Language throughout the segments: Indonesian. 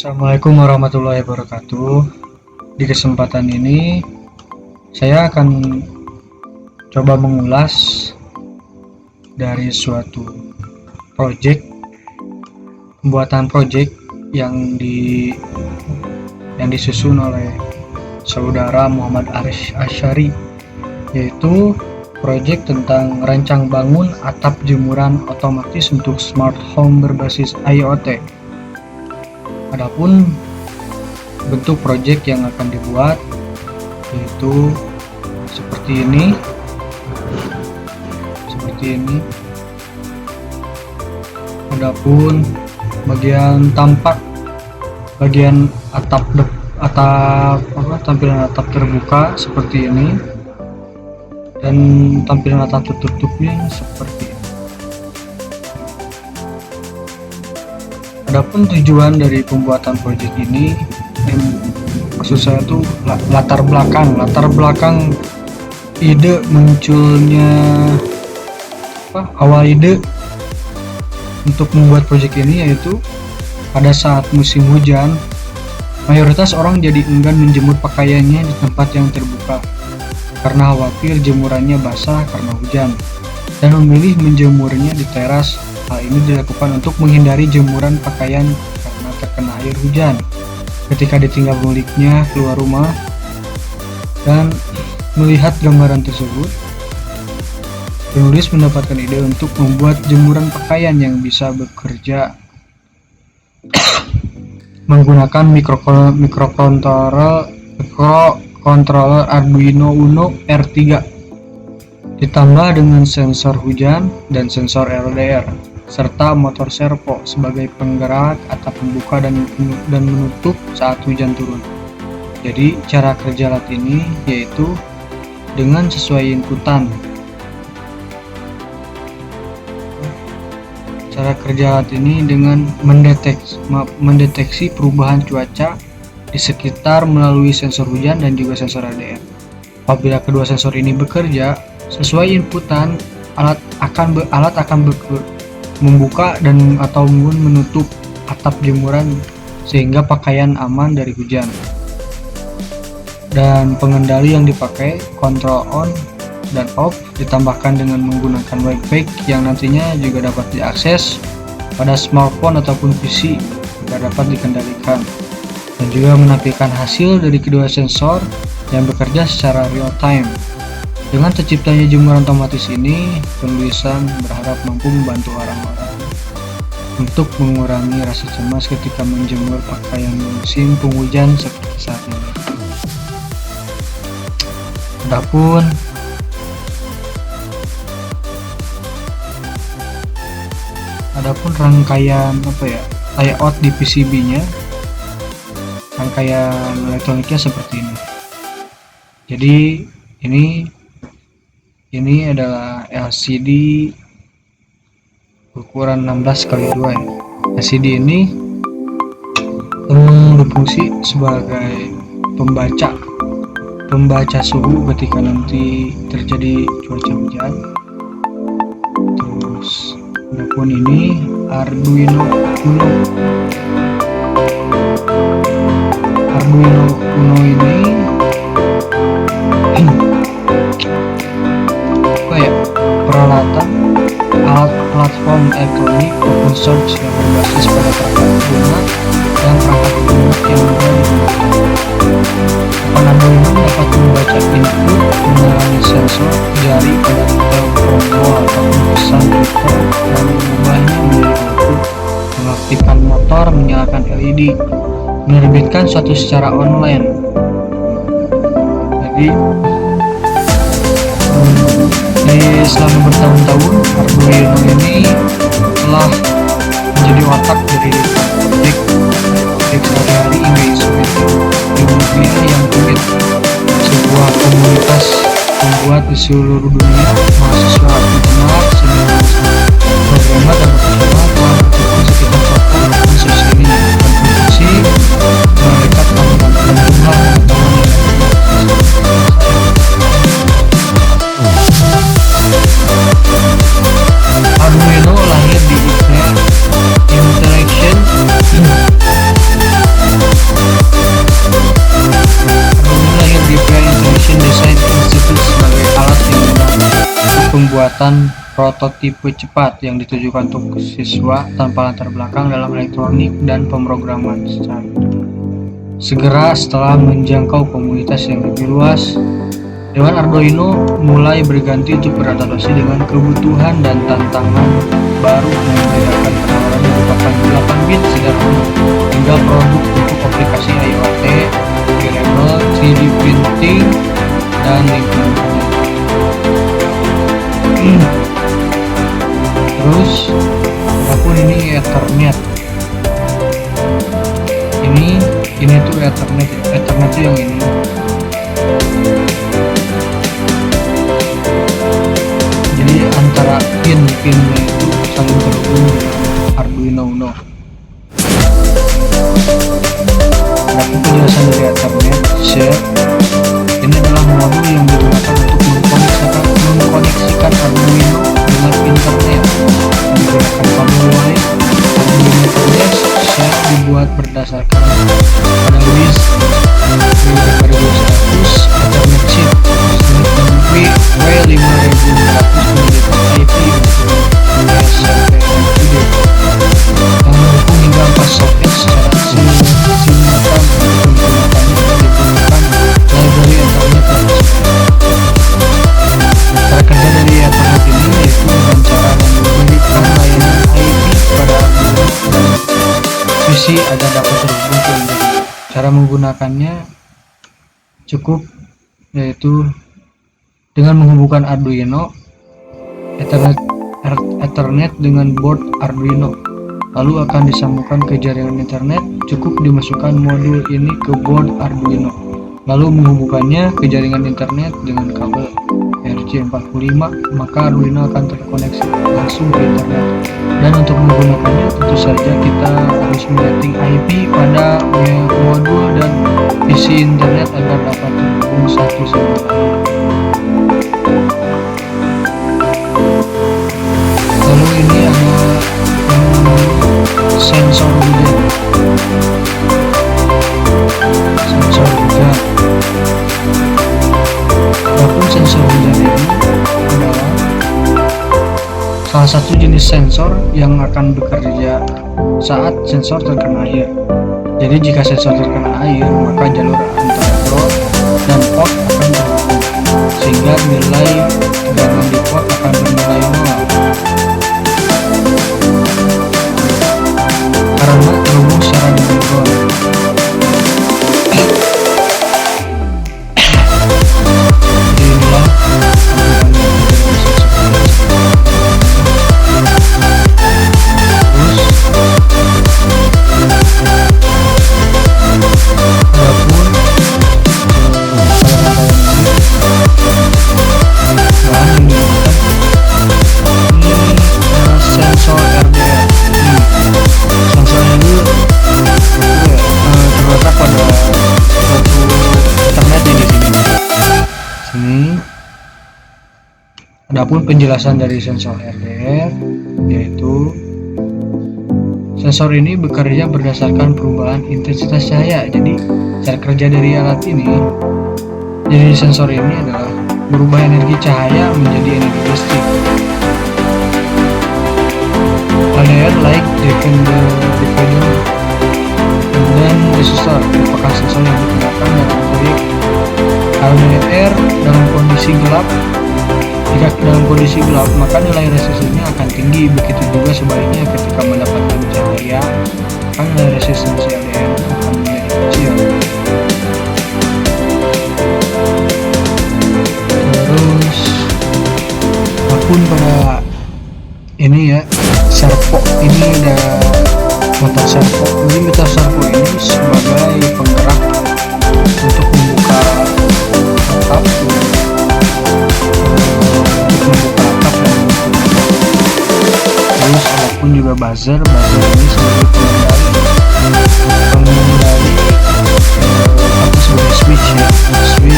Assalamualaikum warahmatullahi wabarakatuh. Di kesempatan ini saya akan coba mengulas dari suatu pembuatan project yang disusun oleh saudara Muhammad Aris Asyari, yaitu project tentang rancang bangun atap jemuran otomatis untuk smart home berbasis IoT. Adapun bentuk project yang akan dibuat yaitu seperti ini. Adapun bagian tampilan atap terbuka seperti ini, dan tampilan atap tertutupnya seperti ini. Adapun tujuan dari pembuatan project ini, maksud saya tuh latar belakang ide munculnya awal ide untuk membuat project ini, yaitu pada saat musim hujan mayoritas orang jadi enggan menjemur pakaiannya di tempat yang terbuka karena khawatir jemurannya basah karena hujan, dan memilih menjemurnya di teras. Hal ini dilakukan untuk menghindari jemuran pakaian karena terkena air hujan ketika ditinggal pemiliknya keluar rumah. Dan melihat gambaran tersebut, penulis mendapatkan ide untuk membuat jemuran pakaian yang bisa bekerja menggunakan microcontroller Arduino Uno R3 ditambah dengan sensor hujan dan sensor LDR serta motor servo sebagai penggerak atap membuka dan menutup saat hujan turun. Jadi cara kerja alat ini yaitu dengan sesuai inputan. Cara kerja alat ini dengan mendeteksi perubahan cuaca di sekitar melalui sensor hujan dan juga sensor LDR. Apabila kedua sensor ini bekerja sesuai inputan, alat akan membuka dan atau menutup atap jemuran sehingga pakaian aman dari hujan. Dan pengendali yang dipakai kontrol on dan off ditambahkan dengan menggunakan Wi-Fi yang nantinya juga dapat diakses pada smartphone ataupun PC agar dapat dikendalikan, dan juga menampilkan hasil dari kedua sensor yang bekerja secara real time. Dengan terciptanya jemuran otomatis ini, penulisan berharap mampu membantu orang-orang untuk mengurangi rasa cemas ketika menjemur pakaian musim penghujan seperti saat ini. Adapun rangkaian layout di PCB-nya, rangkaian elektroniknya seperti ini. Jadi ini adalah LCD ukuran 16x2 ya. LCD ini berfungsi sebagai pembaca suhu ketika nanti terjadi cuaca hujan. Terus adapun ini Arduino Uno ini peralatan platform elektronik open source yang berbasis pada perangkat lunak dan perangkat lunak yang mudah digunakan. Arduino dapat membaca input melalui sensor jari pada telepon ataupun pesan Twitter dan mengubahnya menjadi output, mengaktifkan motor, menyalakan LED, menerbitkan suatu secara online. Jadi selama bertahun-tahun Arduino ini telah menjadi otak dari project sehari-hari hingga instrumen dunia yang rumit. Sebuah komunitas membuat di seluruh dunia mahasiswa artisanal, senior programmer dan profesional telah berkumpul sekitar platform open source ini dan produksi mereka telah menambahkan jumlah pengetahuan yang Arduino lahir di Interaction pembuatan prototipe cepat yang ditujukan untuk siswa tanpa latar belakang dalam elektronik dan pemrograman. Segera setelah menjangkau komunitas yang lebih luas, Dewan Arduino mulai berganti untuk beradaptasi dengan kebutuhan dan tantangan baru yang membedakan penawaran merupakan 8 bit sederhana hingga produk untuk aplikasi IoT, wearable, 3D printing, dan lingkungan. Terus apapun ini Ethernet. Ini tuh Ethernet tuh yang ini. Jadi antara pin-pinnya itu saling terhubung dengan Arduino Uno. Nah, penjelasan dari Ethernet share. Ini adalah modul yang digunakan untuk mengkoneksikan Arduino dengan internet menggunakan kabel wire. Arduino Ethernet share dibuat berdasarkan pada LIS 2100 Ethernet chip W5400 menggunakan IP yang mendukung hingga 4 soket secara simultan untuk menggunakan library Ethernet. Cara kerja dari Ethernet ini yaitu dengan cara memberikan layanan IP pada Arduino dan PC agar dapat terhubung ke internet. Cara menggunakannya cukup, yaitu dengan menghubungkan Arduino Ethernet dengan board Arduino, lalu akan disambungkan ke jaringan internet. Cukup dimasukkan modul ini ke board Arduino, lalu menghubungkannya ke jaringan internet dengan kabel RJ45, maka Arduino akan terkoneksi langsung ke internet. Dan untuk menggunakannya tentu saja kita harus menyetting IP pada modul dan PC internet agar dapat terhubung satu sama lain. Lalu ini ada sensor hujan. Adapun sensor hujan ini adalah salah satu jenis sensor yang akan bekerja saat sensor terkena air. Jadi jika sensor terkena air, maka jalur antara ground dan out akan terhubung, sehingga nilai tegangan di out akan bernilai 0 karena terhubung secara dengan ground. Adapun penjelasan dari sensor RDR, yaitu sensor ini bekerja berdasarkan perubahan intensitas cahaya. Jadi cara kerja dari alat ini, jadi sensor ini adalah merubah energi cahaya menjadi energi listrik. LDR like dependent dan resistor merupakan sensor yang digunakan dalam proyek LDR dalam kondisi gelap. Jika dalam kondisi gelap, maka nilai resistensinya akan tinggi. Begitu juga sebaliknya ketika mendapatkan cahaya, maka nilai resistensi LDR akan menjadi kecil. Terus, apapun pada ini ya, servo ini ada motor servo. Jadi motor servo ini sebagai penggerak untuk membuka atap. Terus adapun juga buzzer ini sebagai pengendali atau sebagai switch ya, sebagai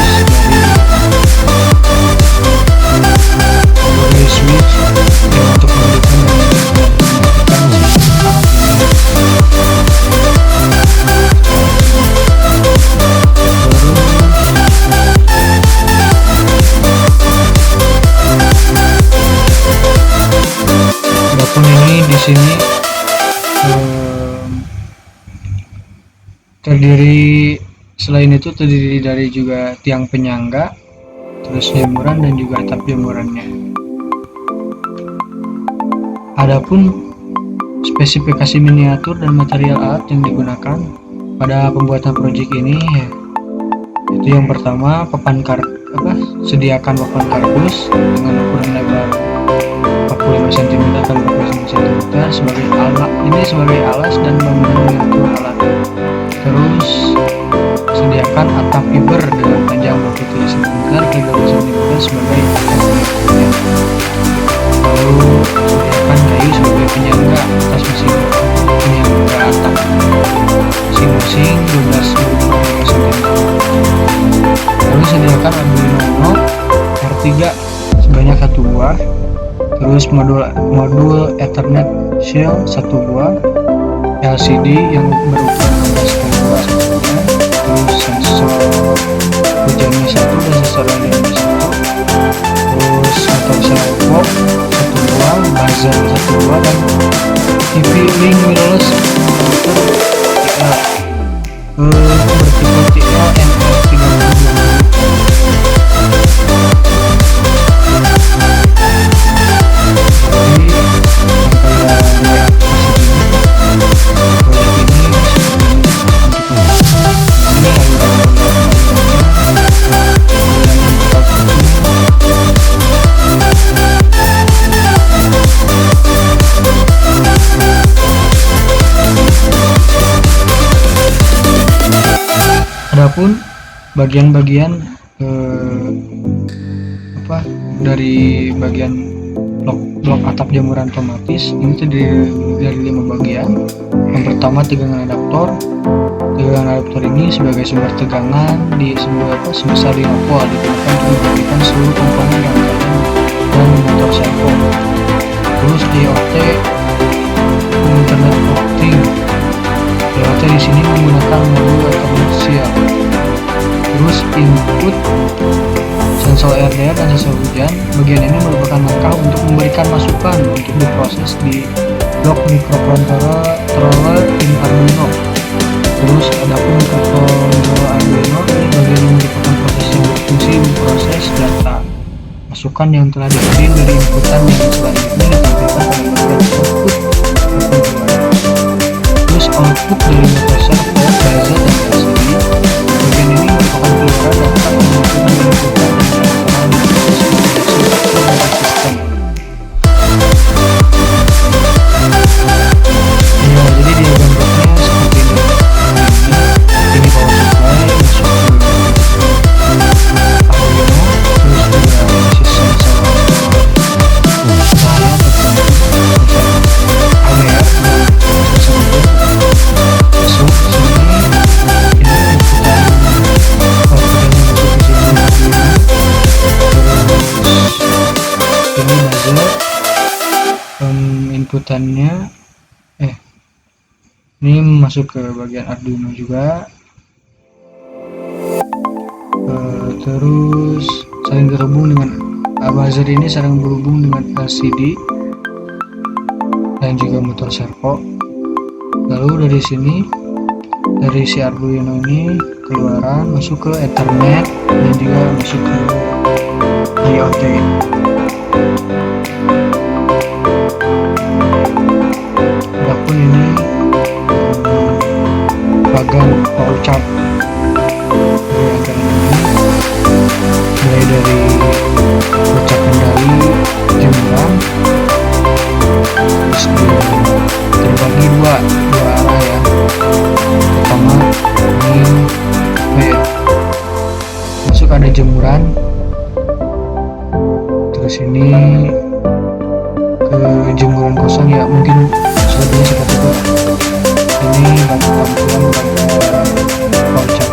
switch untuk menghidupkan dan mematikan si Terdiri dari juga tiang penyangga, terus jemuran dan juga atap jemurannya. Adapun spesifikasi miniatur dan material alat yang digunakan pada pembuatan proyek ini, itu yang pertama sediakan papan kardus dengan ukuran lebar 45 cm atau 45 cm sebagai alas dan bangunan miniatur alat. Terus sediakan atap fiber dengan panjang 27 cm ke 12 cm sebagai atap miniaturnya. Lalu sediakan kayu sebagai penyangga atas penyangga atap masing-masing 12 cm. Lalu sediakan Arduino Uno R3 sebanyak 1 buah. Terus modul Ethernet Shield 1 buah, LCD yang berukuran 16x2 1 buah, terus sensor hujannya 1 dan sensor lainnya 1, terus motor servo 1 buah, buzzer 1 buah, dan TV link wireless bertipe TL ML32. Adapun bagian-bagian dari bagian blok atap jemuran otomatis ini terdiri dari 5 bagian. Yang pertama, tegangan adaptor. Tegangan adaptor ini sebagai sumber tegangan sebesar 5 volt digunakan untuk memberikan seluruh komponen rangkaian dan motor servo. Terus IoT Internet Opting. IoT di sini menggunakan modul Ethernet Shield. Terus input sensor RDA dan sensor hujan. Bagian ini merupakan langkah untuk memberikan masukan untuk diproses di blok microcontroller in Arduino. Terus adapun microcontroller Arduino ini bagian yang merupakan proses yang berfungsi memproses data masukan yang telah dikirim dari inputan yang selanjutnya ditampilkan pada bagian output controller. Terus output dari motor servo, buzzer, dan LCD. Bagian ini merupakan keluaran data yang melakukan inputan dan transferan di proses produksi dari sistem. Ya, jadi diagram bloknya seperti ini. Ini power supply masuk ke Arduino, terus juga sistem inputannya ini masuk ke bagian Arduino juga. Terus saling terhubung dengan buzzer ini saling berhubung dengan LCD dan juga motor servo. Lalu dari sini, dari si Arduino ini keluaran masuk ke Ethernet dan juga masuk ke IoT. Adapun ini bagan power chart mulai dari bocah kendali jemuran, terus terbagi dua arah ya. Pertama ini masuk ada jemuran, terus ini ke jemuran kosong ya, mungkin selebihnya seperti itu. Ini bagi tampilan power chart.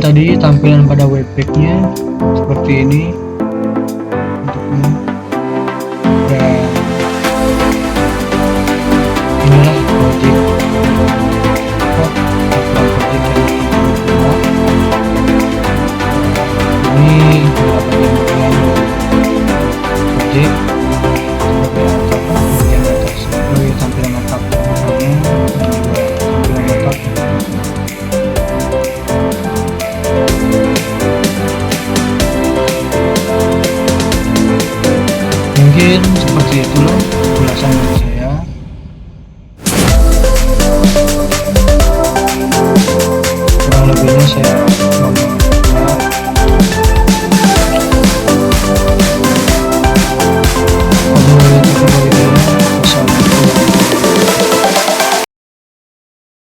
tadi tampilan pada webpacknya seperti ini bentuknya, dan inilah project tampilan project yang kedua. Ini adalah bagian-bagian project bagian atas sebagai tampilan atap belakangnya dan juga tampilan atap. Mungkin seperti itulah ulasan dari saya. Kurang lebihnya saya